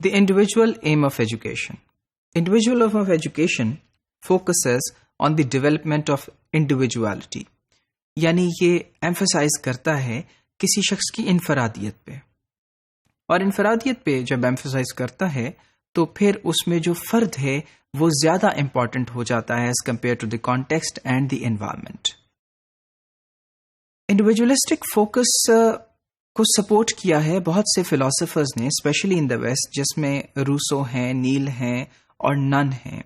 The individual aim of education. Individual aim of education focuses on the development of individuality. یعنی یہ emphasize کرتا ہے کسی شخص کی انفرادیت پہ، اور انفرادیت پہ جب ایمفسائز کرتا ہے تو پھر اس میں جو فرد ہے وہ زیادہ امپورٹنٹ ہو جاتا ہے as compare to the context and the environment. Individualistic focus کو سپورٹ کیا ہے بہت سے فلاسفرز نے، اسپیشلی ان دا ویسٹ، جس میں روسو ہیں، نیل ہیں اور نن ہیں.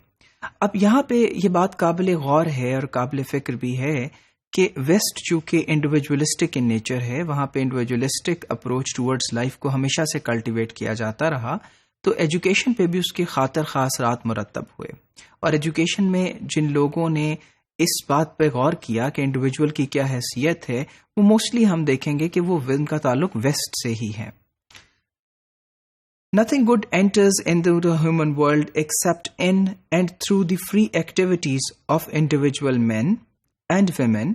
اب یہاں پہ یہ بات قابل غور ہے اور قابل فکر بھی ہے کہ ویسٹ چونکہ انڈیویجولسٹک ان نیچر ہے، وہاں پہ انڈیویجولسٹک اپروچ ٹورڈز لائف کو ہمیشہ سے کلٹیویٹ کیا جاتا رہا، تو ایجوکیشن پہ بھی اس کے خاطر خاص رات مرتب ہوئے. اور ایجوکیشن میں جن لوگوں نے اس بات پہ غور کیا کہ انڈیویجول کی کیا حیثیت ہے، وہ موسٹلی ہم دیکھیں گے کہ وہ ان کا تعلق ویسٹ سے ہی ہے. Nothing good enters into the human world except in and through the free activities of individual men and women,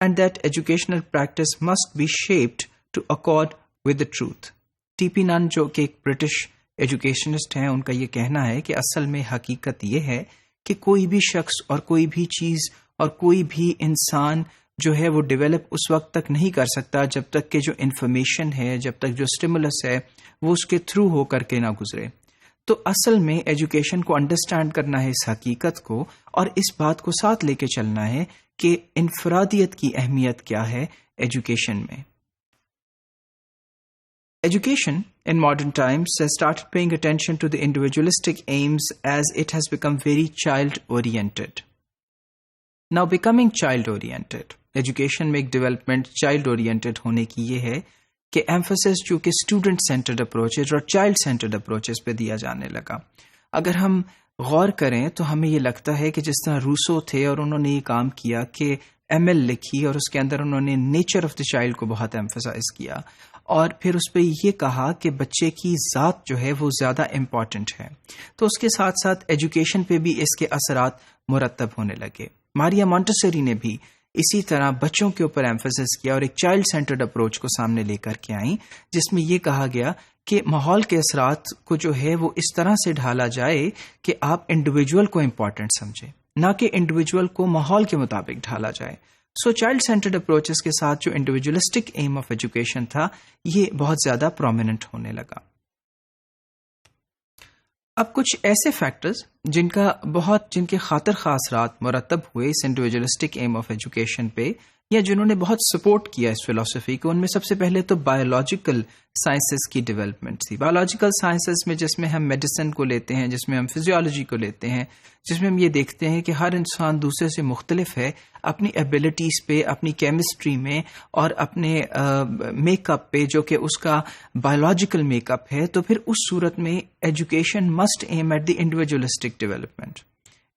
and that educational practice must be shaped to accord with the truth. T.P. Nunn جو کہ ایک British educationist ہیں، ان کا یہ کہنا ہے کہ اصل میں حقیقت یہ ہے کہ کوئی بھی شخص اور کوئی بھی چیز اور کوئی بھی انسان جو ہے وہ ڈیولپ اس وقت تک نہیں کر سکتا جب تک کہ جو انفارمیشن ہے، جب تک جو اسٹیمولس ہے وہ اس کے تھرو ہو کر کے نہ گزرے. تو اصل میں ایجوکیشن کو انڈرسٹینڈ کرنا ہے اس حقیقت کو، اور اس بات کو ساتھ لے کے چلنا ہے کہ انفرادیت کی اہمیت کیا ہے ایجوکیشن میں. Education in modern times has started paying attention to the individualistic aims as it has become very child-oriented. Now becoming child-oriented, education میں ایک ڈیولپمنٹ child-oriented ہونے کی یہ ہے کہ emphasis جو کہ student centered approaches اور child centered approaches پہ دیا جانے لگا. اگر ہم غور کریں تو ہمیں یہ لگتا ہے کہ جس طرح روسو تھے اور انہوں نے یہ کام کیا کہ ML لکھی اور اس کے اندر انہوں نے نیچر آف دا چائلڈ کو بہت ایمفسائز کیا، اور پھر اس پہ یہ کہا کہ بچے کی ذات جو ہے وہ زیادہ امپورٹنٹ ہے، تو اس کے ساتھ ساتھ ایجوکیشن پہ بھی اس کے اثرات مرتب ہونے لگے. ماریا مونٹیسوری نے بھی اسی طرح بچوں کے اوپر ایمفسس کیا اور ایک چائلڈ سینٹرڈ اپروچ کو سامنے لے کر کے آئیں، جس میں یہ کہا گیا کہ ماحول کے اثرات کو جو ہے وہ اس طرح سے ڈھالا جائے کہ آپ انڈیویجول کو امپورٹنٹ سمجھیں، نہ کہ انڈیویجول کو ماحول کے مطابق ڈھالا جائے. سو چائلڈ سینٹرڈ اپروچز کے ساتھ جو انڈیویجولسٹک ایم آف ایجوکیشن تھا یہ بہت زیادہ پرومیننٹ ہونے لگا. اب کچھ ایسے فیکٹرز جن کے خاطر خاص رات مرتب ہوئے اس انڈیویجولسٹک ایم آف ایجوکیشن پہ، یا جنہوں نے بہت سپورٹ کیا اس فلسفی کو، ان میں سب سے پہلے تو بایولوجیکل سائنسز کی ڈیولپمنٹ تھی. بایولوجیکل سائنسز میں جس میں ہم میڈیسن کو لیتے ہیں، جس میں ہم فزیولوجی کو لیتے ہیں، جس میں ہم یہ دیکھتے ہیں کہ ہر انسان دوسرے سے مختلف ہے اپنی ایبیلٹیز پہ، اپنی کیمسٹری میں اور اپنے میک اپ پہ، جو کہ اس کا بایولوجیکل میک اپ ہے. تو پھر اس صورت میں education must aim at the individualistic development.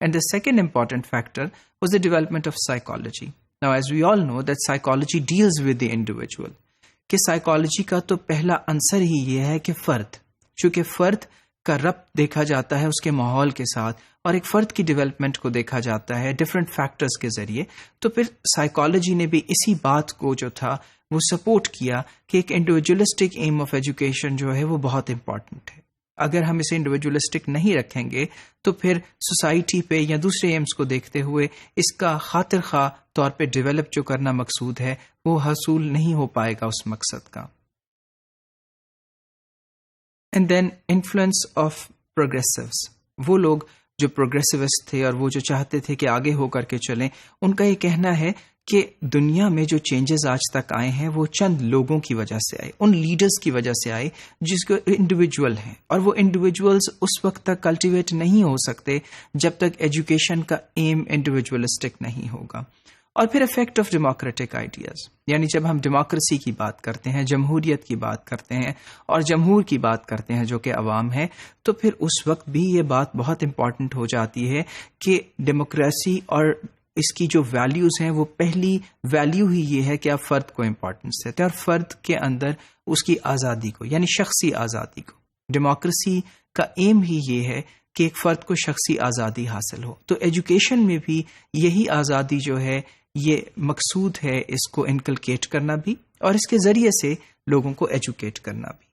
And the second important factor was the development of psychology. Now, as we all know that psychology deals with the individual. کہ psychology کا تو پہلا عنصر ہی یہ ہے کہ فرد، چونکہ فرد کا ربط دیکھا جاتا ہے اس کے ماحول کے ساتھ، اور ایک فرد کی ڈیولپمنٹ کو دیکھا جاتا ہے ڈفرینٹ فیکٹرز کے ذریعے. تو پھر سائیکالوجی نے بھی اسی بات کو جو تھا وہ سپورٹ کیا کہ ایک انڈیویجولسٹک ایم آف ایجوکیشن جو ہے وہ بہت امپورٹنٹ ہے. اگر ہم اسے انڈیویجولسٹک نہیں رکھیں گے تو پھر سوسائٹی پہ یا دوسرے ایمز کو دیکھتے ہوئے اس کا خاطر خواہ طور پہ ڈیولپ جو کرنا مقصود ہے وہ حصول نہیں ہو پائے گا اس مقصد کا. And then influence of progressives. وہ لوگ جو پروگریسوسٹ تھے اور وہ جو چاہتے تھے کہ آگے ہو کر کے چلیں، ان کا یہ کہنا ہے کہ دنیا میں جو چینجز آج تک آئے ہیں وہ چند لوگوں کی وجہ سے آئے، ان لیڈرز کی وجہ سے آئے جس کو انڈیویجول ہیں، اور وہ انڈیویجولز اس وقت تک کلٹیویٹ نہیں ہو سکتے جب تک ایجوکیشن کا ایم انڈیویجولسٹک نہیں ہوگا. اور پھر افیکٹ آف ڈیموکریٹک آئیڈیاز. یعنی جب ہم ڈیموکریسی کی بات کرتے ہیں، جمہوریت کی بات کرتے ہیں اور جمہور کی بات کرتے ہیں جو کہ عوام ہے، تو پھر اس وقت بھی یہ بات بہت امپورٹنٹ ہو جاتی ہے کہ ڈیموکریسی اور اس کی جو ویلیوز ہیں، وہ پہلی ویلیو ہی یہ ہے کہ آپ فرد کو امپورٹنس دیتے ہیں اور فرد کے اندر اس کی آزادی کو، یعنی شخصی آزادی کو. ڈیموکریسی کا ایم ہی یہ ہے کہ ایک فرد کو شخصی آزادی حاصل ہو. تو ایجوکیشن میں بھی یہی آزادی جو ہے یہ مقصود ہے، اس کو انکلکیٹ کرنا بھی اور اس کے ذریعے سے لوگوں کو ایجوکیٹ کرنا بھی.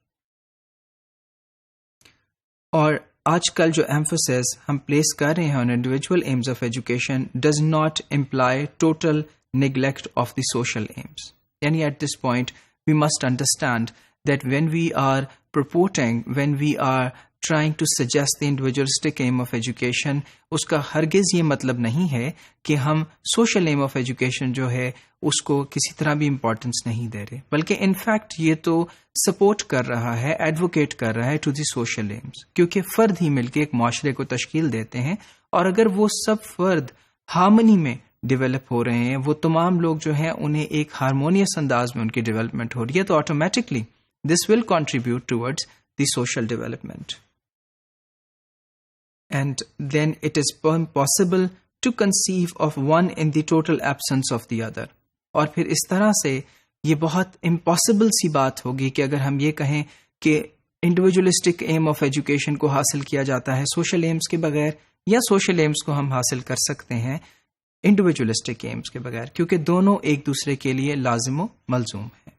اور آج کل جو ایمفسس ہم پلیس کر رہے ہیں on individual aims of education does not employ total neglect of the social aims. یعنی at this point we must understand that when we are purporting, when we are trying to suggest the individualistic aim of education, اس کا ہرگز یہ مطلب نہیں ہے کہ ہم social aim of education جو ہے اس کو کسی طرح بھی امپورٹنس نہیں دے رہے، بلکہ ان فیکٹ یہ تو سپورٹ کر رہا ہے، ایڈوکیٹ کر رہا ہے ٹو دی سوشل ایمز، کیونکہ فرد ہی مل کے ایک معاشرے کو تشکیل دیتے ہیں، اور اگر وہ سب فرد ہارمنی میں ڈیولپ ہو رہے ہیں، وہ تمام لوگ جو ہیں انہیں ایک ہارمونیس انداز میں ان کی ڈیولپمنٹ ہو رہی ہے، تو automatically this will contribute towards the social development. And then it is possible to conceive of one in the total absence of the other. اور پھر اس طرح سے یہ بہت امپاسبل سی بات ہوگی کہ اگر ہم یہ کہیں کہ انڈیویجولسٹک ایم آف ایجوکیشن کو حاصل کیا جاتا ہے سوشل ایمز کے بغیر، یا سوشل ایمز کو ہم حاصل کر سکتے ہیں انڈیویجولسٹک ایمز کے بغیر، کیونکہ دونوں ایک دوسرے کے لیے لازم و ملزوم ہیں.